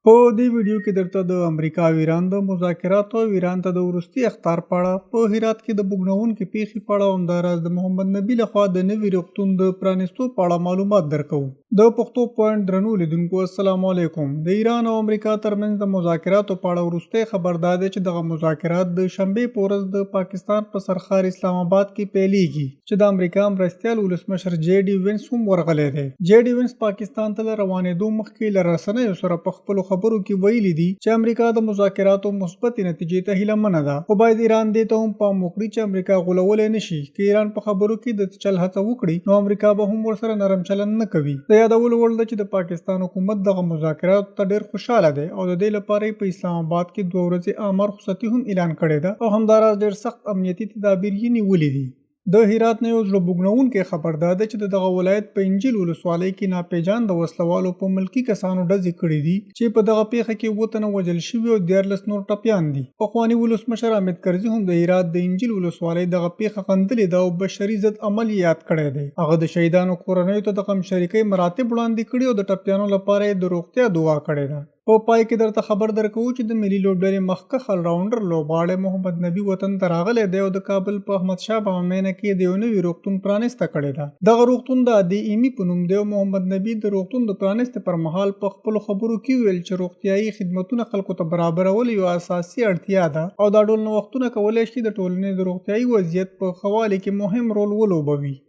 په دې ویډیو کې درته د امریکا او ایران د مذاکراتو او ایران ته د وروستي اخطار په اړه، په هرات کې د بوږنوونکې پیښې په اړه او همداراز د محمد نبي لخوا د نوي روغتون د پرانیستو په اړه معلومات درکوو. د پښتو پوینټ درنو لیدونکو، السلام علیکم. د ایران او امریکا ترمنځ د مذاکراتو په اړه وروستی خبر دا دی چې دغه مذاکرات د شنبې په ورځ د پاکستان په سرخار اسلام آباد کې پیلېږي، چې د امریکا مرستیال ولسمشر جې ډي وینس هم ورغلی دی. جې ډي وینس پاکستان ته له روانېدو مخکې له رسنیو سره په خپلو خبرو کې ویلي دي چې امریکا د مذاکراتو مثبتې نتیجې ته هیله منه ده، خو باید ایران دې ته هم پام وکړي چې امریکا غولولی نشي. که ایران په خبرو کې د چل هڅه وکړي، نو امریکا به هم ورسره نرم چلند نه کوي. د یادولو وړ ده چې د پاکستان حکومت دغه مذاکراتو ته ډېر خوشحاله دی او د دې لپاره یې په اسلام آباد کې 2 ورځې عامه رخصتي هم اعلان کړې ده او همداراز ډېر سخت امنیتي تدابیر یې نیولي دي. د هرات نه یو زړه بوږنوونکی خبر دا دی چې د دغه ولایت په انجیل ولسوالۍ کې ناپېژانده وسلوالو په ملکي کسانو ډزې کړې دي، چې په دغه پیښه کې 7 تنه وژل شوي او 14 نور ټپیان دي. پخواني ولسمشر حامد کرزي هم د هرات د انجیل ولسوالۍ دغه پیښه غندلې ده او بشري ضد عمل یې یاد کړی دی. هغه د شهیدانو کورنیو ته د غمشریکۍ مراتب وړاندې کړي او د ټپیانو لپاره یې د روغتیا دعا کړې ده. په پای کې درته خبر درکوو چې د ملي لوبډلې مخکښ الراونډر لوبغاړی محمد نبي وطن ته راغلی دی او د کابل په احمدشاه بابا مینه کې د یو نوي روغتون پرانیسته کړې ده. دغه روغتون د عادي ایمي په نوم دی او محمد نبي د روغتون د پرانیستې پر مهال په خپلو خبرو کې ویل چې روغتیایي خدمتونه خلکو ته برابرول یو اساسي اړتیا ده او دا ډول نوښتونه کولی شي د ټولنې د روغتیایي وضعیت په ښه والي کې مهم رول ولوبوي.